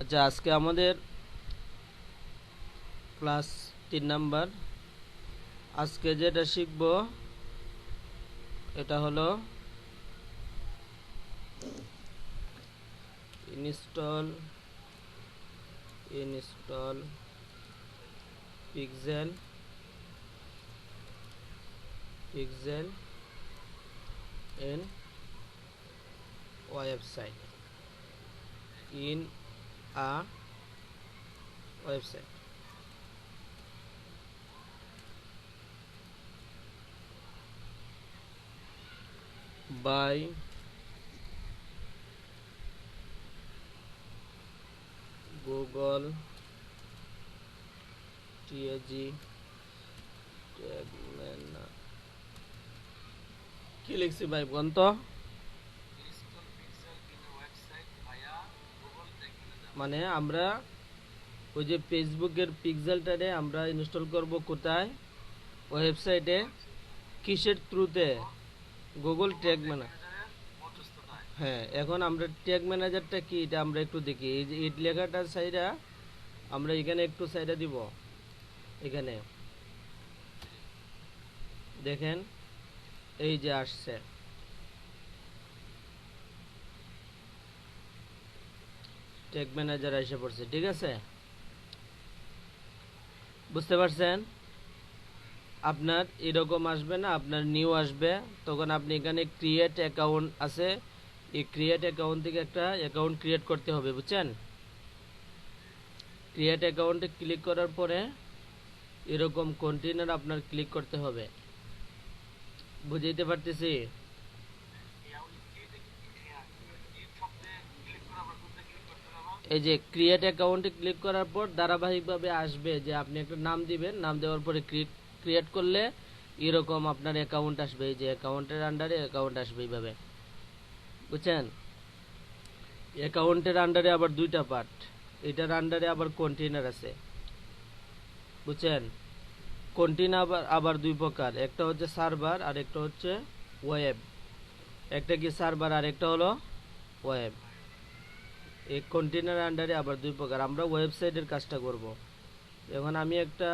আচ্ছা, আজকে আমাদের ক্লাস 3 নাম্বার। আজকে যেটা শিখব এটা হলো install pixel in website in a website. By Google TAG কি লিখছি ভাই বলুন তো? মানে আমরা ওই যে ফেসবুকের পিক্সেলটারে আমরা ইনস্টল করব কোথায়? ওয়েবসাইটে। কিসের থ্রুতে? Google tag manager. হ্যাঁ, এখন আমরা ট্যাগ ম্যানেজারটা কি এটা আমরা একটু দেখি। এই যে ইট লেখাটা সাইডা আমরা এখানে একটু সাইডা দিব। এখানে দেখেন এই যে আসছে ট্যাগ ম্যানেজার এসে পড়ছে, ঠিক আছে? বুঝতে পারছেন? আপনার এরকম আসবে না, আপনার নিউ আসবে। তখন আপনি এখানে ক্রিয়েট অ্যাকাউন্ট আছে, এই ক্রিয়েট অ্যাকাউন্ট থেকে একটা অ্যাকাউন্ট ক্রিয়েট করতে হবে, বুঝছেন? ক্রিয়েট অ্যাকাউন্টে ক্লিক করার পরে এরকম কন্টেইনার আপনার ক্লিক করতে হবে। বুঝাইতে পারতেছি? এই যে ক্রিয়েট অ্যাকাউন্টে ক্লিক করার পর ধারাবাহিকভাবে আসবে যে আপনি একটা নাম দিবেন, নাম দেওয়ার পরে ক্রিয়েট করলে এরকম আপনার অ্যাকাউন্ট আসবে। এই যে অ্যাকাউন্টের আন্ডারে অ্যাকাউন্ট আসবে এইভাবে, বুঝছেন? অ্যাকাউন্টের আন্ডারে আবার দুইটা পার্ট, এটার আন্ডারে আবার কন্টেইনার আছে, বুঝছেন? কন্টেইনার আবার দুই প্রকার, একটা হচ্ছে সার্ভার আর একটা হচ্ছে ওয়েব। একটা কি সার্ভার আর একটা হলো ওয়েব। এই কন্টেইনার আন্ডারে আবার দুই প্রকার। আমরা ওয়েবসাইটের কাজটা করব। এখন আমি একটা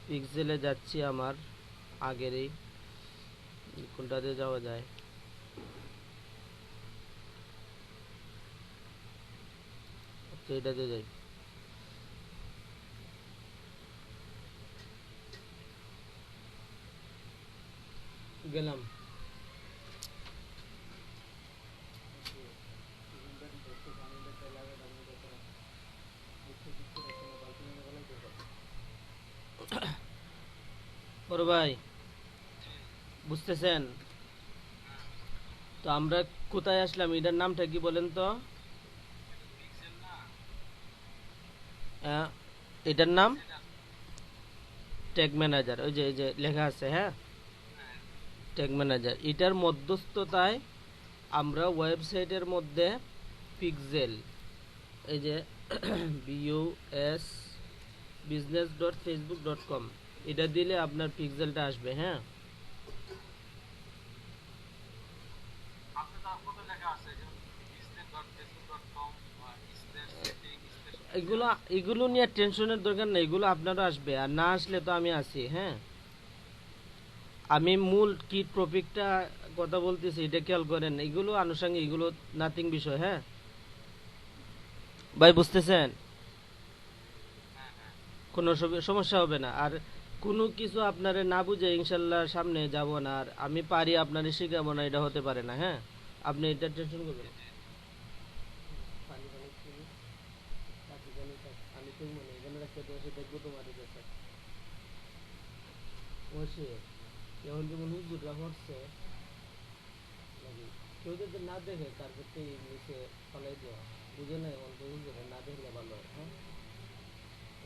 পিক্সেলে যাচ্ছি, আমার আগেরই কোনটাতে যাওয়া যায়? আচ্ছা, এটাতে যাই। গেলাম। বড় ভাই, বুঝতেছেন তো আমরা কোথায় আসলাম? এটার নামটা কি বলেন তো? এটার নাম ট্যাগ ম্যানেজার। ওই যে এই যে লেখা আছে, হ্যাঁ, ট্যাগ ম্যানেজার। এটার মধ্যস্থতায় আমরা ওয়েবসাইটের মধ্যে পিক্সেল, এই যে বিইউএস business.facebook.com, এটা দিলে আপনার পিক্সেলটা আসবে। হ্যাঁ, এগুলো এগুলো নিয়ে টেনশনের দরকার নেই, এগুলো আপনারও আসবে। আর না আসলে তো আমি আছি। হ্যাঁ, আমি মূল কি টপিকটা কথা বলতেছি এটা খেয়াল করেন। এগুলো আনুষঙ্গিক, এগুলো নাথিং বিষয়। হ্যাঁ ভাই, বুঝতেছেন? কোনো সমস্যা হবে না। আর কোনো কিছু আপনারে না বুঝে ইনশাল্লাহ সামনে যাব না, আর আমি পারি আপনারে শিখাবো না, এটা হতে পারে না। হ্যাঁ, আপনি এটা টেনশন করবেন না। পানি পানি খেয়ে কাশি পানি খাস, আমি তো মনে এখানে রাখতে বসে দেখবো তোমার কাছে বসে। এখন যেমন হুজুররা মরছে নাকি, কেউ যদি না দেখে তার প্রতি নিচে ফলাই দেওয়া, বুঝে না? এখন তো হুজুরে না দেখলে ভালো হয়। হ্যাঁ,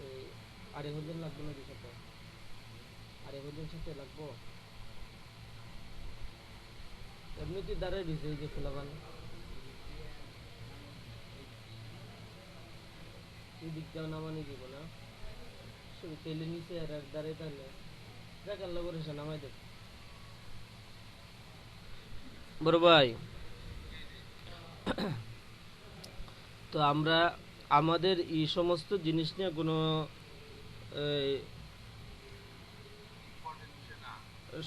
এই আরে হুজুর লাগবে নাকি সাথে? আরে হুজুর সাথে লাগবো? এমনিতে দাঁড়াই দিছে এই যে ফুলাবান, এই দিকটাও নামানি দিব না, শুধু তেলে নিচে আর এক দাঁড়াই তাহলে দেখ আল্লাহ করে সে নামাই দেখ। বড় ভাই, তো আমরা আমাদের এই সমস্ত জিনিস নিয়ে কোনো এই,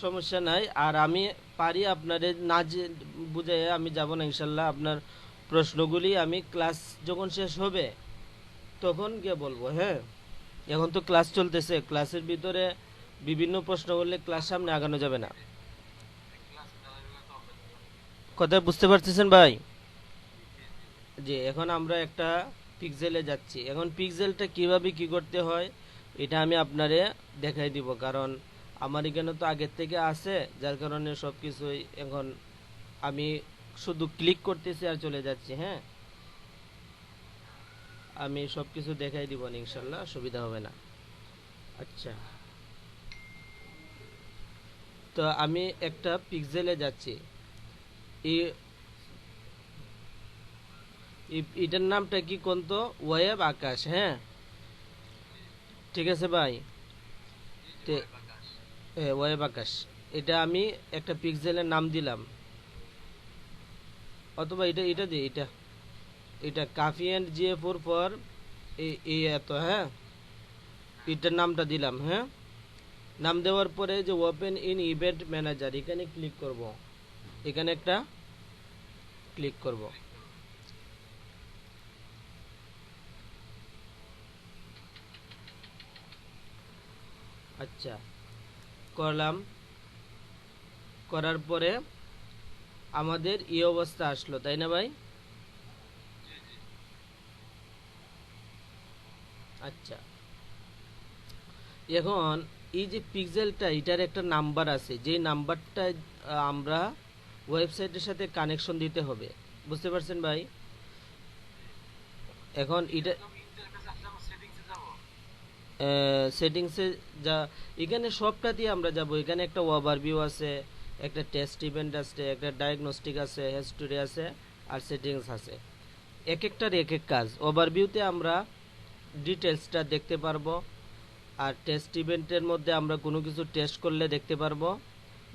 সমস্যা নাই। আর আমি পারি আপনাদের না যে বুঝে আমি যাব না ইনশাল্লাহ। আপনার প্রশ্নগুলি আমি ক্লাস যখন শেষ হবে তখন গিয়ে বলবো। হ্যাঁ, এখন তো ক্লাস চলতেছে, ক্লাসের ভিতরে বিভিন্ন প্রশ্ন করলে ক্লাস সামনে আগানো যাবে না। কথা বুঝতে পারতেছেন ভাই? যে এখন আমরা একটা পিক্সেলে যাচ্ছি, এখন পিক্সেলটা কিভাবে কি করতে হয় এটা আমি আপনারে দেখাই দিব, কারণ আমার এখানে তো আগের থেকে আছে, যার কারণে সব কিছুই এখন আমি শুধু ক্লিক করতেছি আর চলে যাচ্ছি। হ্যাঁ, আমি সব কিছু দেখাই দিব ইনশাল্লাহ, অসুবিধা হবে না। আচ্ছা, তো আমি একটা পিক্সেলে যাচ্ছি। এই এটার নামটা কি কোন তো? ওয়েব আকাশ। হ্যাঁ, ঠিক আছে ভাই। ওয়েব আকাশ, এটা আমি একটা পিক্সেলের নাম দিলাম, অথবা এটা এটা দিই, এটা এটা কাফি অ্যান্ড জিএ ফর এই এত। হ্যাঁ, এটার নামটা দিলাম। হ্যাঁ, নাম দেওয়ার পরে যে ওপেন ইন ইভেন্ট ম্যানেজার, এখানে ক্লিক করব, এখানে একটা ক্লিক করব। আচ্ছা, করলাম। করার পরে আমাদের এই অবস্থা আসলো, তাই না ভাই? আচ্ছা, এখন এই যে পিক্সেলটা, এটার একটা নাম্বার আছে, যে নাম্বারটা আমরা ওয়েবসাইটের সাথে কানেকশন দিতে হবে। বুঝতে পারছেন ভাই? এখন এটা সেটিংসে যা, এখানে সবটা দিয়ে আমরা যাব। এখানে একটা ওভারভিউ আছে, একটা টেস্ট ইভেন্ট আছে, একটা ডায়াগনস্টিক আছে, হিস্টোরি আছে, আর সেটিংস আছে। এক একটার এক এক কাজ। ওভারভিউতে আমরা ডিটেলসটা দেখতে পারবো, আর টেস্ট ইভেন্টের মধ্যে আমরা কোনো কিছু টেস্ট করলে দেখতে পারবো।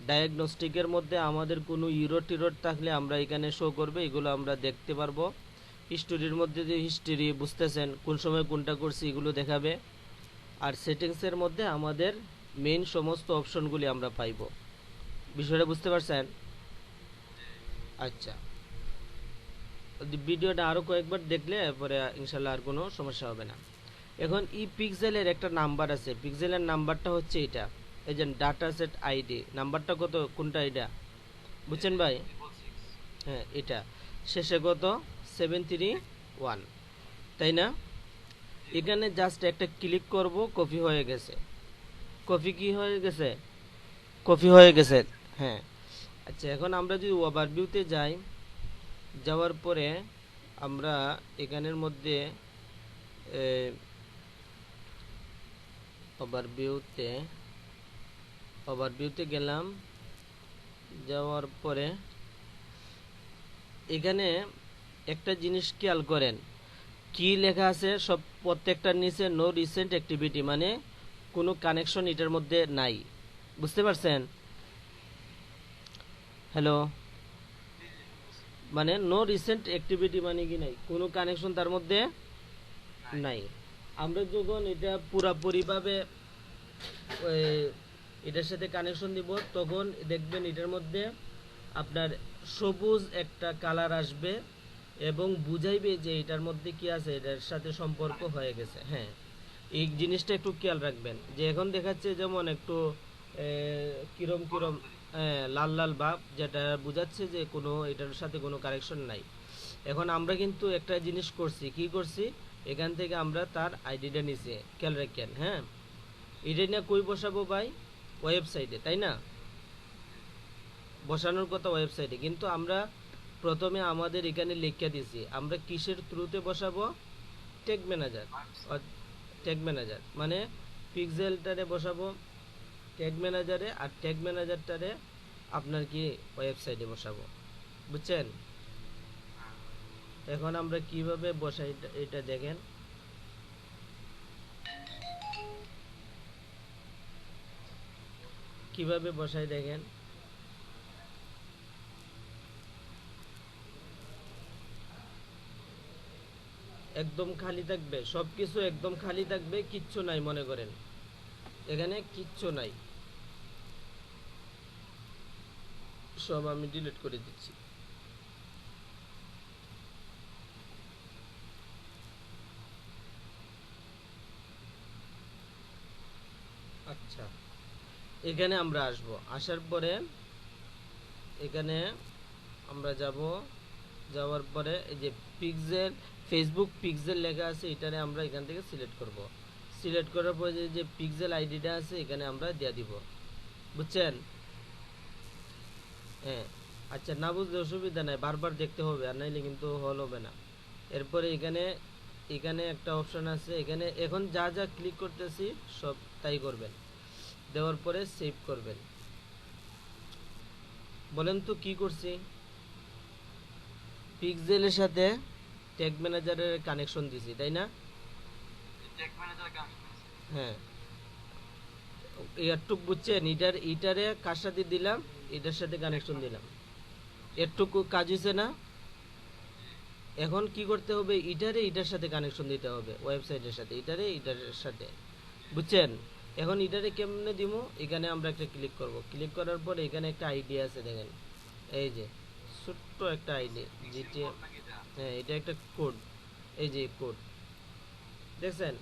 ডায়াগনস্টিকের মধ্যে আমাদের কোনো ইরোড টিরোড থাকলে আমরা এখানে শো করবে, এগুলো আমরা দেখতে পারবো। হিস্টোরির মধ্যে যে হিস্টোরি, বুঝতেছেন কোন সময় কোনটা করছি, এগুলো দেখাবে। আর সেটিংসের মধ্যে আমাদের মেইন সমস্ত অপশনগুলি আমরা পাইব। বিষয়টা বুঝতে পারছেন? আচ্ছা, ভিডিওটা আরও কয়েকবার দেখলে পরে ইনশাল্লাহ আর কোনো সমস্যা হবে না। এখন ই পিক্সেলের একটা নাম্বার আছে, পিক্সেলের নাম্বারটা হচ্ছে এটা, এই যে ডাটা সেট আইডি নাম্বারটা কত, কোনটা এটা, বুঝছেন ভাই? হ্যাঁ, এটা শেষে কত, 731, তাই না? এখানে জাস্ট একটা ক্লিক করব, কপি হয়ে গেছে। কপি কি হয়ে গেছে? কপি হয়ে গেছে। হ্যাঁ। আচ্ছা, এখন আমরা যদি ওভারভিউতে যাই, যাওয়ার পরে আমরা এখানের মধ্যে ওভারভিউতে ওভারভিউতে গেলাম। যাওয়ার পরে এখানে একটা জিনিস খেয়াল করেন, কি লেখা আছে সব, প্রত্যেকটার নিচে নো রিসেন্ট অ্যাক্টিভিটি, মানে কোনো কানেকশন এটার মধ্যে নাই। বুঝতে পারছেন? হ্যালো, মানে নো রিসেন্ট অ্যাক্টিভিটি মানে কি নাই, কোনো কানেকশন তার মধ্যে নাই। আমরা যখন এটা পুরাপুরিভাবে এটার সাথে কানেকশন দিব, তখন দেখবেন এটার মধ্যে আপনার সবুজ একটা কালার আসবে এবং বুঝাইবে যে এটার মধ্যে কি আছে, এটার সাথে সম্পর্ক হয়ে গেছে। হ্যাঁ, এই জিনিসটা একটু খেয়াল রাখবেন, যে এখন দেখাচ্ছে যেমন একটু কিরম কিরম লাল লাল ভাব, যেটা বোঝাচ্ছে যে কোনো এটার সাথে কোনো কানেকশন নাই। এখন আমরা কিন্তু একটা জিনিস করছি, কি করছি, এখান থেকে আমরা তার আইডিটা নিচে, খেয়াল রাখেন। হ্যাঁ, এটা নিয়ে কই বসাবো ভাই? ওয়েবসাইটে, তাই না? বসানোর কথা ওয়েবসাইটে, কিন্তু আমরা প্রথমে আমাদের এখানে লিখে দিছি আমরা কিসের থ্রুতে বসাবো, ট্যাগ ম্যানেজার। ট্যাগ ম্যানেজার মানে পিক্সেলটারে বসাবো ট্যাগ ম্যানেজারে, আর ট্যাগ ম্যানেজারটারে আপনার কি ওয়েবসাইটে বসাবো। বুঝছেন? এখন আমরা কিভাবে বসাই এটা দেখেন। কিভাবে বসাই দেখেন। একদম খালি থাকবে, সবকিছু একদম খালি থাকবে, কিচ্ছু নাই মনে করেন, এখানে কিচ্ছু নাই, সব আমি ডিলিট করে দিচ্ছি। আচ্ছা, এখানে আমরা আসব, আসার পরে এখানে আমরা যাব, যাওয়ার পরে এই যে পিক্সেল, ফেসবুক পিক্সেল লেখা আছে, এটারে আমরা এখান থেকে সিলেক্ট করব। সিলেক্ট করার পরে যে পিক্সেল আইডিটা আছে এখানে আমরা দিয়ে দিব, বুঝছেন? হ্যাঁ, আচ্ছা, না বুঝলে অসুবিধা নাই, বারবার দেখতে হবে, আর নাইলে কিন্তু হল হবে না। এরপরে এখানে এখানে একটা অপশন আছে, এখানে এখন যা যা ক্লিক করতেছি সব তাই করবেন, দেওয়ার পরে সেভ করবেন। বলেন তো কি করছি? পিক্সেলের সাথে ট্যাগ ম্যানেজারের কানেকশন দিছি, তাই না? হ্যাঁ, এরটুক বুঝছেন, ইটারে কার সাথে দিলাম, এটার সাথে কানেকশন দিলাম, এরটুকু কাজ হয়েছে না? এখন কি করতে হবে, এটার সাথে কানেকশন দিতে হবে, ওয়েবসাইটের সাথে, এটার সাথে, বুঝছেন? এখন এটারে কেমনে দিব, এখানে আমরা একটা ক্লিক করব, ক্লিক করার পর এখানে একটা আইডি আছে, দেখেন, এই যে ছোট্ট একটা আইডি, যেটা, হ্যাঁ, এটা একটা কোড, এই যে কোড, দেখছেন?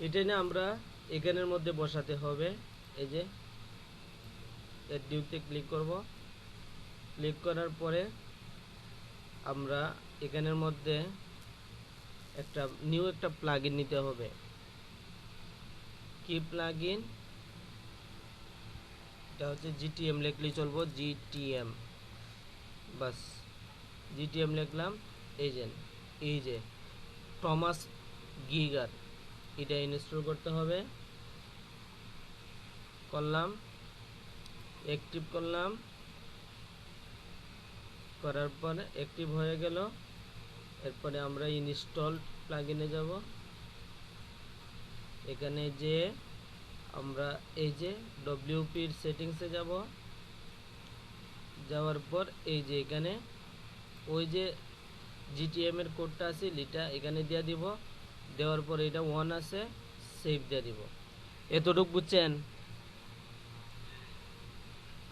এটা না আমরা এখানের মধ্যে বসাতে হবে, এই যে এর ডিউতে ক্লিক করব, ক্লিক করার পরে আমরা এখানের মধ্যে একটা নিউ একটা প্লাগইন নিতে হবে। কি প্লাগইন? এটা হচ্ছে জিটিএম লিখলেই চলবো, জিটিএম, বাস, জিটিএম লিখলাম। এই যে টমাস গিগার, এটা ইনস্টল করতে হবে, করলাম, অ্যাক্টিভ করলাম, করার পরে অ্যাক্টিভ হয়ে গেল। এরপরে আমরা ইনস্টল প্লাগইনে যাব, এখানে যে আমরা এই যে ডব্লিউপির সেটিংসে যাব, যাওয়ার পর এই যে এখানে ওই যে জিটিএম এর কোডটা আছে এটা এখানে দিয়ে দিব, দেওয়ার পর এটা ওয়ান আছে, সেভ দিয়ে দিব। এতটুকু বুঝছেন?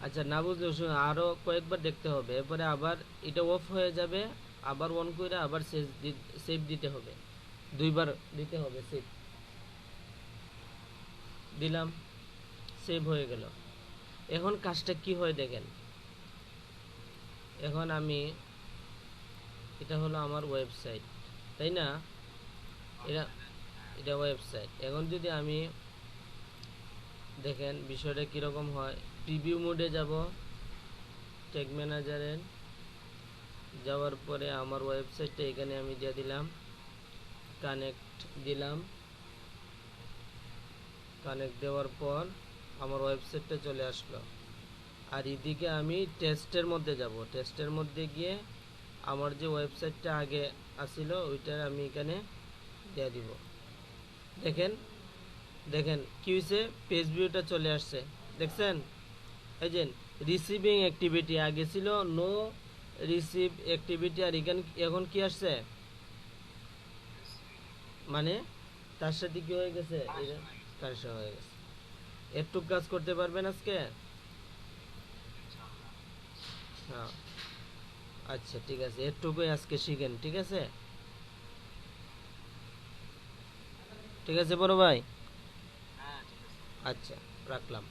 আচ্ছা, না বুঝলে আরও কয়েকবার দেখতে হবে, এরপরে আবার এটা অফ হয়ে যাবে, আবার অন করে আবার সেভ দিতে হবে, দুইবার দিতে হবে সেভ, দিলাম, সেভ হয়ে গেল। এখন কাজটা কি হয় দেখেন, এখন আমি, এটা হলো আমার ওয়েবসাইট, তাই না? এটা এটা ওয়েবসাইট। এখন যদি আমি, দেখেন বিষয়টা কীরকম হয়, প্রিভিউ মোডে যাব, ট্যাগ ম্যানেজারের, যাওয়ার পরে আমার ওয়েবসাইটটা এখানে আমি দিয়ে দিলাম, কানেক্ট দিলাম, কানেক্ট দেওয়ার পর আমার ওয়েবসাইটটা চলে আসলো। আর এদিকে আমি টেস্টের মধ্যে যাব, টেস্টের মধ্যে গিয়ে আমার যে ওয়েবসাইটটা আগে আসছিল ওইটার আমি এখানে দিয়ে দিব। দেখেন দেখেন কি হয়েছে, পেজ ভিউটা চলে আসছে, দেখছেন? এই যে রিসিভিং অ্যাক্টিভিটি আগে ছিল নো রিসিভ অ্যাক্টিভিটি, আর এখন কি আসছে, মানে তার সাথে কি হয়ে গেছে, কানেকশন হয়ে গেছে। একটু কাজ করতে পারবেন আজকে? হ্যাঁ, আচ্ছা ঠিক আছে, এটুকুই আজকে শিখেন, ঠিক আছে? ঠিক আছে বড় ভাই, আচ্ছা রাখলাম।